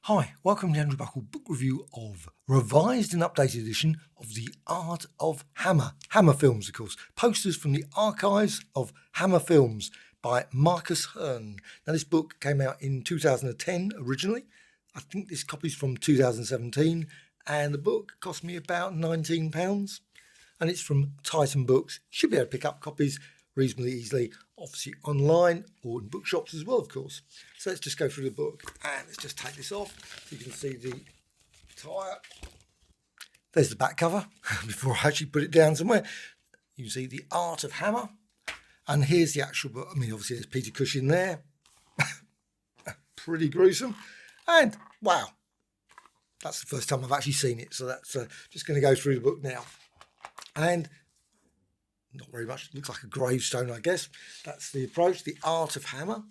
Hi, welcome to the Andrew Buckle book review of revised and updated edition of The Art of Hammer. Hammer Films, of course. Posters from the archives of Hammer Films by Marcus Hearn. Now, this book came out in 2010 originally. I think this copy's from 2017, and the book cost me about £19. And it's from Titan Books. Should be able to pick up copies reasonably easily, obviously online or in bookshops as well, of course. So let's just go through the book and let's just take this off. You can see the tyre. There's the back cover before I actually put it down somewhere. You can see The Art of Hammer. And here's the actual book. I mean, obviously there's Peter Cushing there. Pretty gruesome. And wow, that's the first time I've actually seen it. So that's just going to go through the book now. And not very much, looks like a gravestone, I guess. That's the approach, The Art of Hammer.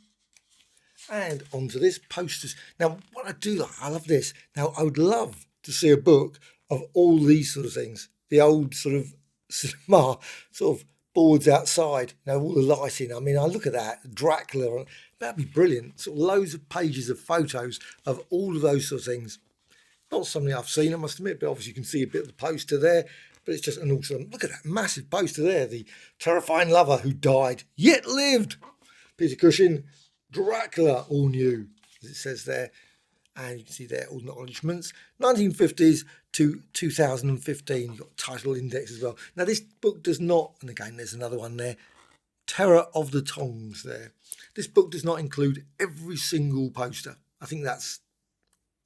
And onto this, posters. Now, what I do like, I love this. Now, I would love to see a book of all these sort of things. The old sort of cinema, sort of boards outside, all the lighting. I mean, I look at that, Dracula, that'd be brilliant. Sort of loads of pages of photos of all of those sort of things. Not something I've seen, I must admit, but obviously you can see a bit of the poster there. But it's just an awesome, look at that massive poster there. The terrifying lover who died, yet lived. Peter Cushing, Dracula, all new, as it says there. And you can see there all acknowledgements. 1950s to 2015. You've got title index as well. Now this book does not, and again there's another one there, Terror of the Tongs there. This book does not include every single poster. I think that's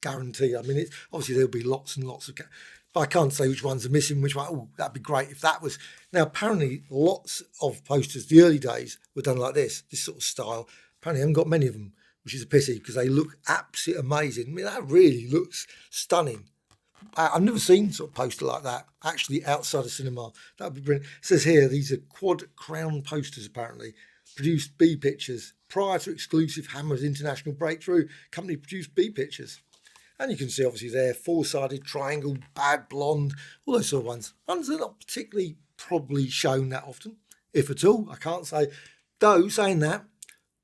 guaranteed. I mean, obviously there'll be lots and lots of... But I can't say which ones are missing, which one. Oh, that'd be great if that was. Now, apparently, lots of posters, the early days, were done like this sort of style. Apparently, I haven't got many of them, which is a pity because they look absolutely amazing. I mean, that really looks stunning. I've never seen sort of poster like that, actually, outside of cinema. That would be brilliant. It says here, these are quad crown posters, apparently. Produced B pictures. Prior to exclusive Hammer's international breakthrough, company produced B pictures. And you can see, obviously, there, four-sided, triangle, bad blonde, all those sort of ones. Ones that are not particularly probably shown that often, if at all. I can't say. Though, saying that,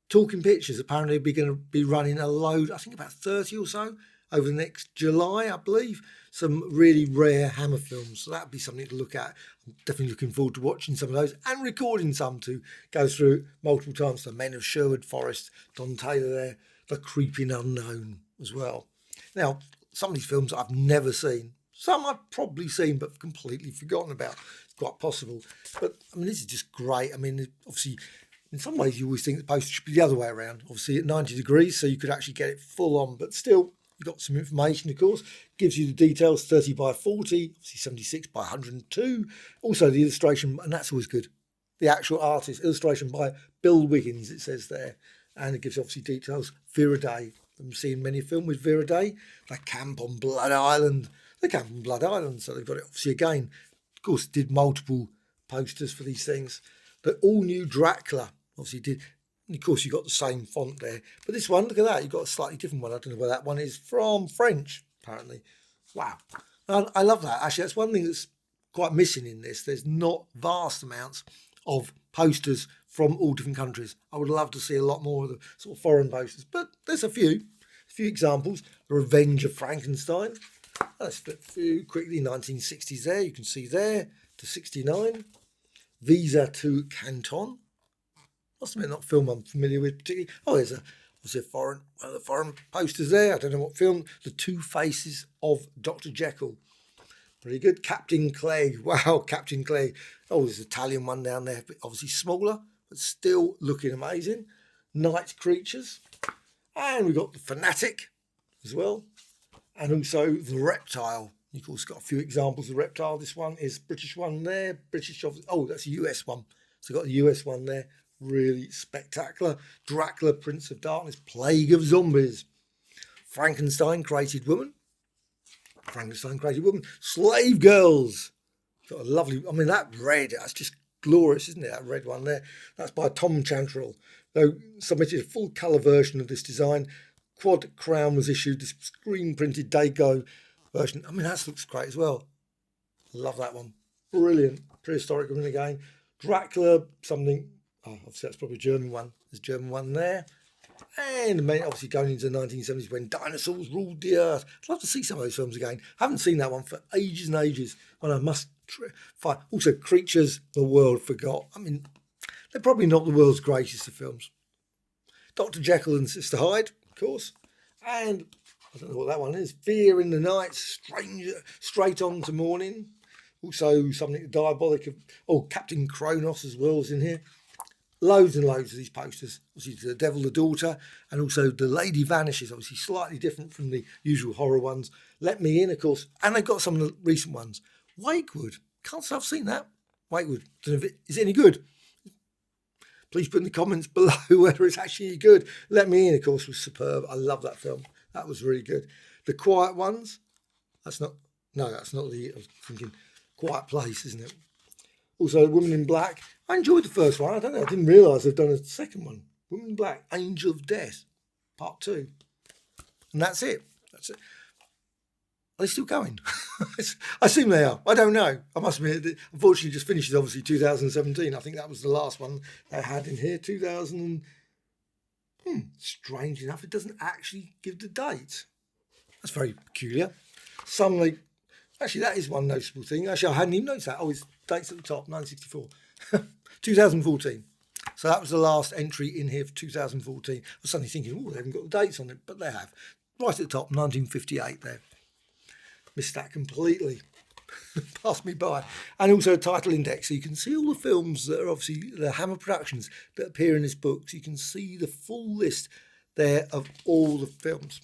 Talking Pictures apparently are going to be running a load, I think about 30 or so, over the next July, I believe. Some really rare Hammer films. So that would be something to look at. I'm definitely looking forward to watching some of those and recording some to go through multiple times. The Men of Sherwood Forest, Don Taylor there, The Creeping Unknown as well. Now, some of these films I've never seen. Some I've probably seen but completely forgotten about. It's quite possible. But, I mean, this is just great. I mean, obviously, in some ways you always think the poster should be the other way around. Obviously, at 90 degrees, so you could actually get it full on. But still, you've got some information, of course. Gives you the details, 30 by 40, obviously 76 by 102. Also, the illustration, and that's always good. The actual artist, illustration by Bill Wiggins, it says there. And it gives, obviously, details. Vera Day. I'm seeing many films with Vera Day. The Camp on Blood Island. So they've got it, obviously, again. Of course, did multiple posters for these things. The all-new Dracula, obviously, did. And, of course, you've got the same font there. But this one, look at that. You've got a slightly different one. I don't know where that one is from. French, apparently. Wow. And I love that. Actually, that's one thing that's quite missing in this. There's not vast amounts of posters from all different countries. I would love to see a lot more of the sort of foreign posters, but there's a few examples. The Revenge of Frankenstein. Let's flip through quickly. 1960s there, you can see there, to 69. Visa to Canton. Must admit, not a film I'm familiar with particularly. Oh, there's one of the foreign posters there. I don't know what film. The Two Faces of Dr. Jekyll. Pretty good. Captain Clegg. Wow, Captain Clegg. Oh, there's an Italian one down there, but obviously smaller, but still looking amazing. Night Creatures. And we've got The Fanatic as well. And also The Reptile. You've of course got a few examples of Reptile. This one is British one there. Oh, that's a US one. So we've got the US one there. Really spectacular. Dracula, Prince of Darkness, Plague of Zombies. Frankenstein Created Woman. Slave Girls. Got a lovely, I mean, that red, that's just glorious, isn't it? That red one there. That's by Tom Chantrell. Though submitted a full colour version of this design. Quad crown was issued, this screen printed Dago version. I mean, that looks great as well. Love that one. Brilliant. Prehistoric woman again. Dracula, something. Oh, obviously that's probably a German one. There's a German one there. And obviously going into the 1970s when dinosaurs ruled the earth. I'd love to see some of those films again. Haven't seen that one for ages and ages. And I must find. Also, Creatures the World Forgot. I mean, they're probably not the world's greatest of films. Dr. Jekyll and Sister Hyde, of course. And I don't know what that one is. Fear in the Night, Stranger, Straight On to Morning. Also something diabolic of, Captain Kronos as well is in here. Loads and loads of these posters. Obviously, The Devil, the Daughter, and also The Lady Vanishes, obviously slightly different from the usual horror ones. Let Me In, of course, and they've got some of the recent ones. Wakewood, can't say I've seen that. Wakewood, don't know if is it any good? Please put in the comments below whether it's actually any good. Let Me In, of course, was superb. I love that film. That was really good. The Quiet Ones, that's not the, I was thinking Quiet Place, isn't it? Also, Woman in Black. I enjoyed the first one. I don't know. I didn't realise they've done a second one. Woman in Black, Angel of Death, Part 2. And that's it. That's it. Are they still going? I assume they are. I don't know. I must admit, unfortunately, just finished obviously 2017. I think that was the last one they had in here. 2000. Strange enough, it doesn't actually give the date. That's very peculiar. Actually, that is one noticeable thing. Actually, I hadn't even noticed that. It's dates at the top, 1964. 2014. So that was the last entry in here for 2014. I was suddenly thinking, they haven't got the dates on it, but they have. Right at the top, 1958 there. Missed that completely. Passed me by. And also a title index, so you can see all the films that are obviously the Hammer productions that appear in this book. So you can see the full list there of all the films.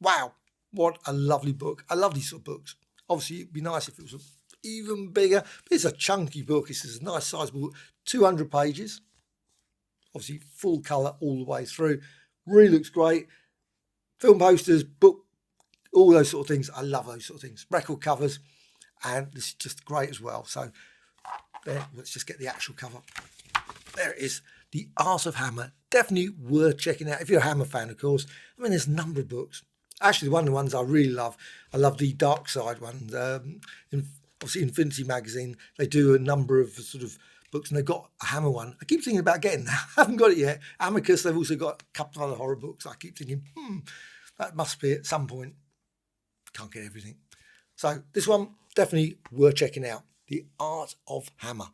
Wow, what a lovely book. I love these sort of books. Obviously, it'd be nice if it was even bigger, but it's a chunky book. It's a nice sizable book, 200 pages. Obviously, full colour all the way through. Really looks great. Film posters, book, all those sort of things. I love those sort of things. Record covers. And this is just great as well. So there, let's just get the actual cover. There it is. The Art of Hammer. Definitely worth checking out. If you're a Hammer fan, of course. I mean, there's a number of books. Actually, one of the ones I really love, I love the Dark Side one. Obviously, Infinity Magazine, they do a number of sort of books, and they've got a Hammer one. I keep thinking about getting that. I haven't got it yet. Amicus, they've also got a couple of other horror books. I keep thinking, that must be at some point. Can't get everything. So this one, definitely worth checking out. The Art of Hammer.